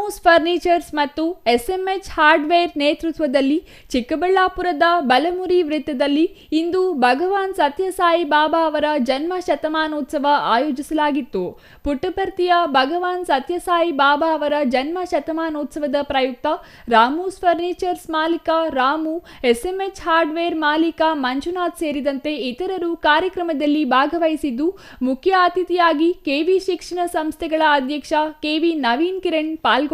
Ramu's furnitures ಮತ್ತು ಎಸ್ಎಂಎಚ್ hardware ನೇತೃತ್ವದಲ್ಲಿ ಚಿಕ್ಕಬಳ್ಳಾಪುರದ ಬಲಮುರಿ ವೃತ್ತದಲ್ಲಿ ಇಂದು ಭಗವಾನ್ ಸತ್ಯಸಾಯಿ ಬಾಬಾ ಅವರ ಜನ್ಮ ಶತಮಾನೋತ್ಸವ ಆಯೋಜಿಸಲಾಗಿತ್ತು. ಪುಟ್ಟಪರ್ತಿಯ ಭಗವಾನ್ ಸತ್ಯಸಾಯಿ ಬಾಬಾ ಅವರ ಜನ್ಮ ಶತಮಾನೋತ್ಸವದ ಪ್ರಯುಕ್ತ ರಾಮೂಸ್ ಫರ್ನಿಚರ್ಸ್ ಮಾಲೀಕ ರಾಮು, ಎಸ್ಎಂಎಚ್ ಹಾರ್ಡ್ವೇರ್ ಮಾಲೀಕ ಮಂಜುನಾಥ್ ಸೇರಿದಂತೆ ಇತರರು ಕಾರ್ಯಕ್ರಮದಲ್ಲಿ ಭಾಗವಹಿಸಿದ್ದು, ಮುಖ್ಯ ಅತಿಥಿಯಾಗಿ ಕೆವಿ ಶಿಕ್ಷಣ ಸಂಸ್ಥೆಗಳ ಅಧ್ಯಕ್ಷ ಕೆವಿ ನವೀನ್ ಕಿರಣ್ ಪಾಲ್ಗೊಂಡಿದ್ದರು.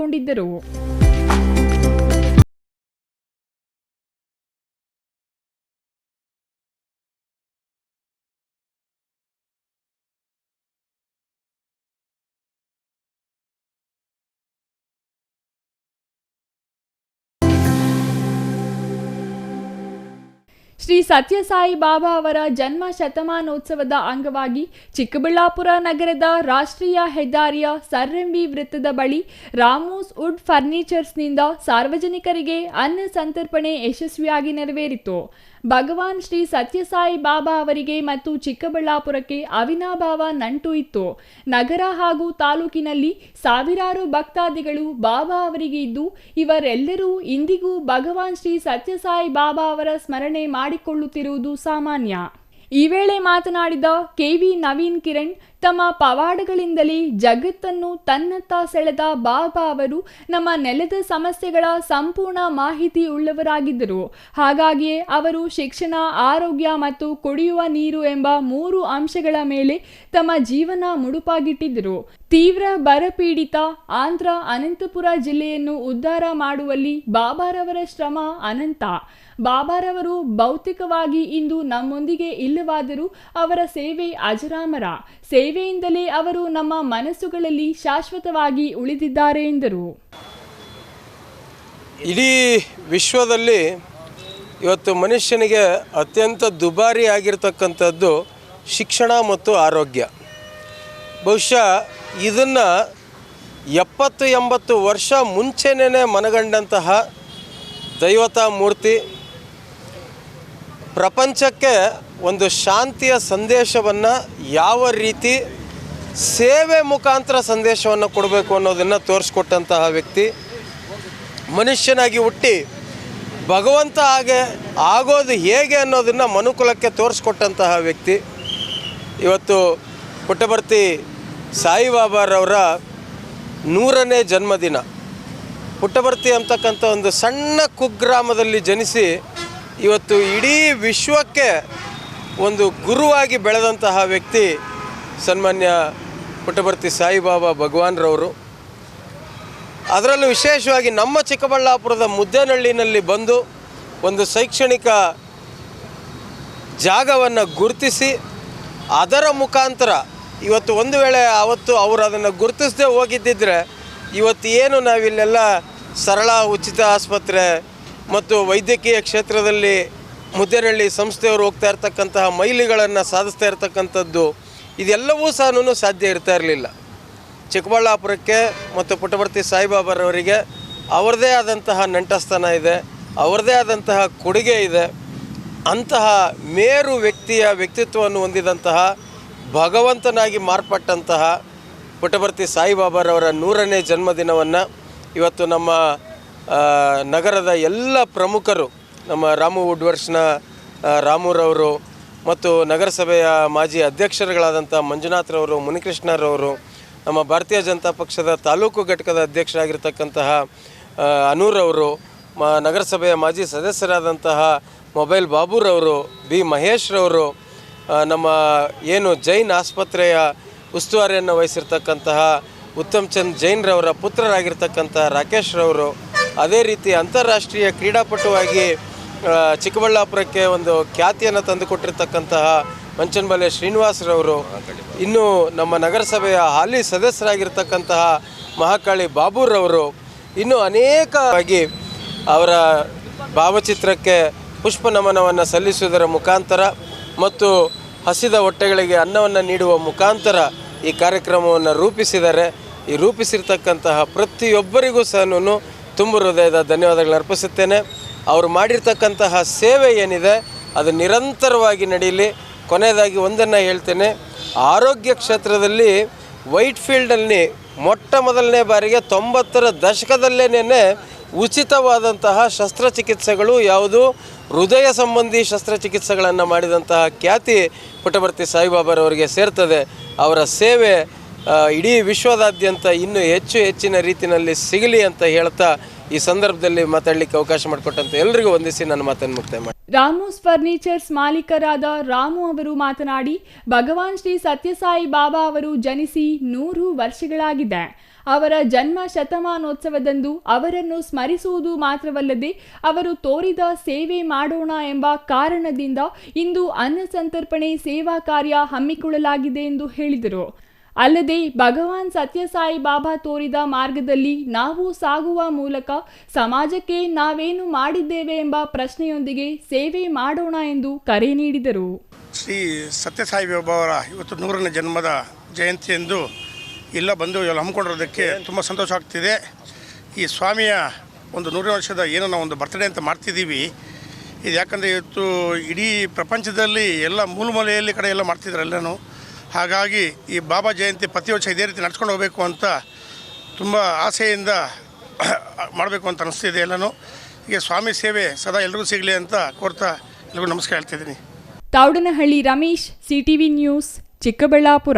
ಶ್ರೀ ಸತ್ಯಸಾಯಿ ಬಾಬಾ ಅವರ ಜನ್ಮ ಶತಮಾನೋತ್ಸವದ ಅಂಗವಾಗಿ ಚಿಕ್ಕಬಳ್ಳಾಪುರ ನಗರದ ರಾಷ್ಟ್ರೀಯ ಹೆದ್ದಾರಿಯ ಸರ್ಎಂವಿ ವೃತ್ತದ ಬಳಿ ರಾಮೂಸ್ ವುಡ್ ಫರ್ನಿಚರ್ಸ್ನಿಂದ ಸಾರ್ವಜನಿಕರಿಗೆ ಅನ್ನ ಸಂತರ್ಪಣೆ ಯಶಸ್ವಿಯಾಗಿ ನೆರವೇರಿತು. ಭಗವಾನ್ ಶ್ರೀ ಸತ್ಯಸಾಯಿ ಬಾಬಾ ಅವರಿಗೆ ಮತ್ತು ಚಿಕ್ಕಬಳ್ಳಾಪುರಕ್ಕೆ ಅವಿನಾಭಾವ ನಂಟು ಇತ್ತು. ನಗರ ಹಾಗೂ ತಾಲೂಕಿನಲ್ಲಿ ಸಾವಿರಾರು ಭಕ್ತಾದಿಗಳು ಬಾಬಾ ಅವರಿಗೆ ಇದ್ದು, ಇವರೆಲ್ಲರೂ ಇಂದಿಗೂ ಭಗವಾನ್ ಶ್ರೀ ಸತ್ಯಸಾಯಿ ಬಾಬಾ ಅವರ ಸ್ಮರಣೆ ಮಾಡಿಕೊಳ್ಳುತ್ತಿರುವುದು ಸಾಮಾನ್ಯ. ಈ ವೇಳೆ ಮಾತನಾಡಿದ ಕೆವಿ ನವೀನ್ ಕಿರಣ್, ತಮ್ಮ ಪವಾಡಗಳಿಂದಲೇ ಜಗತ್ತನ್ನು ತನ್ನತ್ತ ಸೆಳೆದ ಬಾಬಾ ಅವರು ನಮ್ಮ ನೆಲದ ಸಮಸ್ಯೆಗಳ ಸಂಪೂರ್ಣ ಮಾಹಿತಿ ಉಳ್ಳವರಾಗಿದ್ದರು. ಹಾಗಾಗಿಯೇ ಅವರು ಶಿಕ್ಷಣ, ಆರೋಗ್ಯ ಮತ್ತು ಕುಡಿಯುವ ನೀರು ಎಂಬ 3 ಅಂಶಗಳ ಮೇಲೆ ತಮ್ಮ ಜೀವನ ಮುಡುಪಾಗಿಟ್ಟಿದ್ದರು. ತೀವ್ರ ಬರಪೀಡಿತ ಆಂಧ್ರ ಅನಂತಪುರ ಜಿಲ್ಲೆಯನ್ನು ಉದ್ಧಾರ ಮಾಡುವಲ್ಲಿ ಬಾಬಾರವರ ಶ್ರಮ ಅನಂತ. ಬಾಬಾರವರು ಭೌತಿಕವಾಗಿ ಇಂದು ನಮ್ಮೊಂದಿಗೆ ಇಲ್ಲವಾದರೂ ಅವರ ಸೇವೆ ಅಜರಾಮರ. ಸೇವೆಯಿಂದಲೇ ಅವರು ನಮ್ಮ ಮನಸ್ಸುಗಳಲ್ಲಿ ಶಾಶ್ವತವಾಗಿ ಉಳಿದಿದ್ದಾರೆ ಎಂದರು. ಇಡೀ ವಿಶ್ವದಲ್ಲಿ ಇವತ್ತು ಮನುಷ್ಯನಿಗೆ ಅತ್ಯಂತ ದುಬಾರಿ ಆಗಿರ್ತಕ್ಕಂಥದ್ದು ಶಿಕ್ಷಣ ಮತ್ತು ಆರೋಗ್ಯ. ಬಹುಶಃ ಇದನ್ನು 70-80 ವರ್ಷ ಮುಂಚೆನೇ ಮನಗಂಡಂತಹ ದೈವತಾ ಮೂರ್ತಿ ಪ್ರಪಂಚಕ್ಕೆ ಒಂದು ಶಾಂತಿಯ ಸಂದೇಶವನ್ನು ಯಾವ ರೀತಿ ಸೇವೆ ಮುಖಾಂತರ ಸಂದೇಶವನ್ನು ಕೊಡಬೇಕು ಅನ್ನೋದನ್ನು ತೋರಿಸ್ಕೊಟ್ಟಂತಹ ವ್ಯಕ್ತಿ. ಮನುಷ್ಯನಾಗಿ ಹುಟ್ಟಿ ಭಗವಂತ ಆಗೋದು ಹೇಗೆ ಅನ್ನೋದನ್ನು ಮನುಕುಲಕ್ಕೆ ತೋರಿಸ್ಕೊಟ್ಟಂತಹ ವ್ಯಕ್ತಿ. ಇವತ್ತು ಪುಟ್ಟಪರ್ತಿ ಸಾಯಿಬಾಬಾರವರ 100ನೇ ಜನ್ಮದಿನ. ಪುಟ್ಟಪರ್ತಿ ಅಂತಕ್ಕಂಥ ಒಂದು ಸಣ್ಣ ಕುಗ್ರಾಮದಲ್ಲಿ ಜನಿಸಿ ಇವತ್ತು ಇಡೀ ವಿಶ್ವಕ್ಕೆ ಒಂದು ಗುರುವಾಗಿ ಬೆಳೆದಂತಹ ವ್ಯಕ್ತಿ ಸನ್ಮಾನ್ಯ ಪುಟ್ಟಪರ್ತಿ ಸಾಯಿಬಾಬಾ ಭಗವಾನ್ರವರು. ಅದರಲ್ಲೂ ವಿಶೇಷವಾಗಿ ನಮ್ಮ ಚಿಕ್ಕಬಳ್ಳಾಪುರದ ಮುದ್ದೇನಹಳ್ಳಿನಲ್ಲಿ ಬಂದು ಒಂದು ಶೈಕ್ಷಣಿಕ ಜಾಗವನ್ನು ಗುರುತಿಸಿ ಅದರ ಮುಖಾಂತರ ಇವತ್ತು ಒಂದು ವೇಳೆ ಅವತ್ತು ಅವರು ಅದನ್ನು ಗುರುತಿಸದೆ ಹೋಗಿದ್ದಿದ್ರೆ ಇವತ್ತು ಏನು ನಾವಿಲ್ಲೆಲ್ಲ ಸರಳ ಉಚಿತ ಆಸ್ಪತ್ರೆ ಮತ್ತು ವೈದ್ಯಕೀಯ ಕ್ಷೇತ್ರದಲ್ಲಿ ಮುದ್ದೇನಹಳ್ಳಿ ಸಂಸ್ಥೆಯವರು ಹೋಗ್ತಾ ಇರ್ತಕ್ಕಂತಹ ಮೈಲಿಗಳನ್ನು ಸಾಧಿಸ್ತಾ ಇರ್ತಕ್ಕಂಥದ್ದು ಇದೆಲ್ಲವೂ ಸಹ ಸಾಧ್ಯ ಇರ್ತಾ ಇರಲಿಲ್ಲ. ಚಿಕ್ಕಬಳ್ಳಾಪುರಕ್ಕೆ ಮತ್ತು ಪುಟ್ಟಪರ್ತಿ ಸಾಯಿಬಾಬಾರವರಿಗೆ ಅವರದೇ ಆದಂತಹ ನಂಟಸ್ಥಾನ ಇದೆ, ಅವರದೇ ಆದಂತಹ ಕೊಡುಗೆ ಇದೆ. ಅಂತಹ ಮೇರು ವ್ಯಕ್ತಿಯ ವ್ಯಕ್ತಿತ್ವವನ್ನು ಹೊಂದಿದಂತಹ ಭಗವಂತನಾಗಿ ಮಾರ್ಪಟ್ಟಂತಹ ಪುಟ್ಟಪರ್ತಿ ಸಾಯಿಬಾಬಾರವರ 100ನೇ ಜನ್ಮದಿನವನ್ನು ಇವತ್ತು ನಮ್ಮ ನಗರದ ಎಲ್ಲ ಪ್ರಮುಖರು, ನಮ್ಮ ರಾಮು ವುಡ್ ವರ್ಕ್ಸ್ನ ರಾಮುರವರು ಮತ್ತು ನಗರಸಭೆಯ ಮಾಜಿ ಅಧ್ಯಕ್ಷರುಗಳಾದಂಥ ಮಂಜುನಾಥ್ರವರು, ಮುನಿಕೃಷ್ಣರವರು, ನಮ್ಮ ಭಾರತೀಯ ಜನತಾ ಪಕ್ಷದ ತಾಲೂಕು ಘಟಕದ ಅಧ್ಯಕ್ಷರಾಗಿರ್ತಕ್ಕಂತಹ ಅನೂರವರು, ನಗರಸಭೆಯ ಮಾಜಿ ಸದಸ್ಯರಾದಂತಹ ಮೊಬೈಲ್ ಬಾಬುರವರು, ಬಿ ಮಹೇಶ್ರವರು, ನಮ್ಮ ಏನು ಜೈನ್ ಆಸ್ಪತ್ರೆಯ ಉಸ್ತುವಾರಿಯನ್ನು ವಹಿಸಿರ್ತಕ್ಕಂತಹ ಉತ್ತಮ್ ಚಂದ್ ಜೈನ್ರವರ ಪುತ್ರರಾಗಿರ್ತಕ್ಕಂಥ ರಾಕೇಶ್ರವರು, ಅದೇ ರೀತಿ ಅಂತಾರಾಷ್ಟ್ರೀಯ ಕ್ರೀಡಾಪಟುವಾಗಿ ಚಿಕ್ಕಬಳ್ಳಾಪುರಕ್ಕೆ ಒಂದು ಖ್ಯಾತಿಯನ್ನು ತಂದುಕೊಟ್ಟಿರ್ತಕ್ಕಂತಹ ಮಂಚನಬಲೆ ಶ್ರೀನಿವಾಸರವರು, ಇನ್ನು ನಮ್ಮ ನಗರಸಭೆಯ ಹಾಲಿ ಸದಸ್ಯರಾಗಿರ್ತಕ್ಕಂತಹ ಮಹಾಕಾಳಿ ಬಾಬುರವರು, ಇನ್ನೂ ಅನೇಕವಾಗಿ ಅವರ ಭಾವಚಿತ್ರಕ್ಕೆ ಪುಷ್ಪ ನಮನವನ್ನು ಸಲ್ಲಿಸುವುದರ ಮುಖಾಂತರ ಮತ್ತು ಹಸಿದ ಹೊಟ್ಟೆಗಳಿಗೆ ಅನ್ನವನ್ನು ನೀಡುವ ಮುಖಾಂತರ ಈ ಕಾರ್ಯಕ್ರಮವನ್ನು ರೂಪಿಸಿದ್ದಾರೆ. ಈ ರೂಪಿಸಿರ್ತಕ್ಕಂತಹ ಪ್ರತಿಯೊಬ್ಬರಿಗೂ ಸಹ ತುಂಬ ಹೃದಯದ ಧನ್ಯವಾದಗಳನ್ನು ಅರ್ಪಿಸುತ್ತೇನೆ. ಅವರು ಮಾಡಿರ್ತಕ್ಕಂತಹ ಸೇವೆ ಏನಿದೆ ಅದು ನಿರಂತರವಾಗಿ ನಡೀಲಿ. ಕೊನೆಯದಾಗಿ ಒಂದನ್ನು ಹೇಳ್ತೇನೆ, ಆರೋಗ್ಯ ಕ್ಷೇತ್ರದಲ್ಲಿ ವೈಟ್ ಫೀಲ್ಡಲ್ಲಿ ಮೊಟ್ಟ ಮೊದಲನೇ ಬಾರಿಗೆ 90ರ ದಶಕದಲ್ಲೇನೆ ಉಚಿತವಾದಂತಹ ಶಸ್ತ್ರಚಿಕಿತ್ಸೆಗಳು ಯಾವುದು ಹೃದಯ ಸಂಬಂಧಿ ಶಸ್ತ್ರಚಿಕಿತ್ಸೆಗಳನ್ನು ಮಾಡಿದಂತಹ ಖ್ಯಾತಿ ಪುಟ್ಟಭರ್ತಿ ಸಾಯಿಬಾಬಾರವರಿಗೆ ಸೇರ್ತದೆ. ಅವರ ಸೇವೆ ಇಡೀ ವಿಶ್ವದಾದ್ಯಂತ ಇನ್ನೂ ಹೆಚ್ಚಿನ ರೀತಿಯಲ್ಲಿ ಸಿಗಲಿ ಅಂತ ಹೇಳ್ತಾ ಈ ಸಂದರ್ಭದಲ್ಲಿ ಮಾತಾಡಲಿಕ್ಕೆ ಅವಕಾಶ ಮಾಡಿಕೊಟ್ಟಂತ ಎಲ್ಲರಿಗೂ ವಂದಿಸಿ ನನ್ನ ಮಾತನ್ನು ಮುಕ್ತಾಯ ಮಾಡಿ. ರಾಮೂಸ್ ಫರ್ನಿಚರ್ಸ್ ಮಾಲೀಕರಾದ ರಾಮು ಅವರು ಮಾತನಾಡಿ, ಭಗವಾನ್ ಶ್ರೀ ಸತ್ಯಸಾಯಿ ಬಾಬಾ ಅವರು ಜನಿಸಿ 100 ವರ್ಷಗಳಾಗಿದೆ. ಅವರ ಜನ್ಮ ಶತಮಾನೋತ್ಸವದಂದು ಅವರನ್ನು ಸ್ಮರಿಸುವುದು ಮಾತ್ರವಲ್ಲದೆ ಅವರು ತೋರಿದ ಸೇವೆ ಮಾಡೋಣ ಎಂಬ ಕಾರಣದಿಂದ ಇಂದು ಅನ್ನ ಸಂತರ್ಪಣೆ ಸೇವಾ ಕಾರ್ಯ ಹಮ್ಮಿಕೊಳ್ಳಲಾಗಿದೆ ಎಂದು ಹೇಳಿದರು. ಅಲ್ಲದೆ ಭಗವಾನ್ ಸತ್ಯಸಾಯಿ ಬಾಬಾ ತೋರಿದ ಮಾರ್ಗದಲ್ಲಿ ನಾವು ಸಾಗುವ ಮೂಲಕ ಸಮಾಜಕ್ಕೆ ನಾವೇನು ಮಾಡಿದ್ದೇವೆ ಎಂಬ ಪ್ರಶ್ನೆಯೊಂದಿಗೆ ಸೇವೆ ಮಾಡೋಣ ಎಂದು ಕರೆ ನೀಡಿದರು. ಶ್ರೀ ಸತ್ಯಸಾಯಿ ಬಾಬಾ ಅವರ ಇವತ್ತು 100ನೇ ಜನ್ಮದ ಜಯಂತಿಯಂದು ಎಲ್ಲ ಬಂದು ಹಮ್ಮಿಕೊಂಡಿರೋದಕ್ಕೆ ತುಂಬ ಸಂತೋಷ ಆಗ್ತಿದೆ. ಈ ಸ್ವಾಮಿಯ ಒಂದು 100ನೇ ವರ್ಷದ ಏನೋ ನಾವು ಒಂದು ಬರ್ತಡೇ ಅಂತ ಮಾಡ್ತಿದ್ದೀವಿ. ಇದು ಯಾಕಂದರೆ ಇವತ್ತು ಇಡೀ ಪ್ರಪಂಚದಲ್ಲಿ ಎಲ್ಲ ಮೂಲೆಯಲ್ಲಿ ಕಡೆ ಎಲ್ಲ ಮಾಡ್ತಿದ್ರು ಎಲ್ಲನೂ. ಹಾಗಾಗಿ ಈ ಬಾಬಾ ಜಯಂತಿ ಪ್ರತಿ ವರ್ಷ ಇದೇ ರೀತಿ ನಡ್ಸ್ಕೊಂಡು ಹೋಗಬೇಕು ಅಂತ ತುಂಬ ಆಸೆಯಿಂದ ಮಾಡಬೇಕು ಅಂತ ಅನಿಸ್ತಿದೆ ಎಲ್ಲನೂ. ಈಗ ಸ್ವಾಮಿ ಸೇವೆ ಸದಾ ಎಲ್ರಿಗೂ ಸಿಗಲಿ ಅಂತ ಕೋರ್ತಾ ಎಲ್ರಿಗೂ ನಮಸ್ಕಾರ ಹೇಳ್ತಿದ್ದೀನಿ. Thoudanahalli Ramesh, CTV news, Chikkaballapur.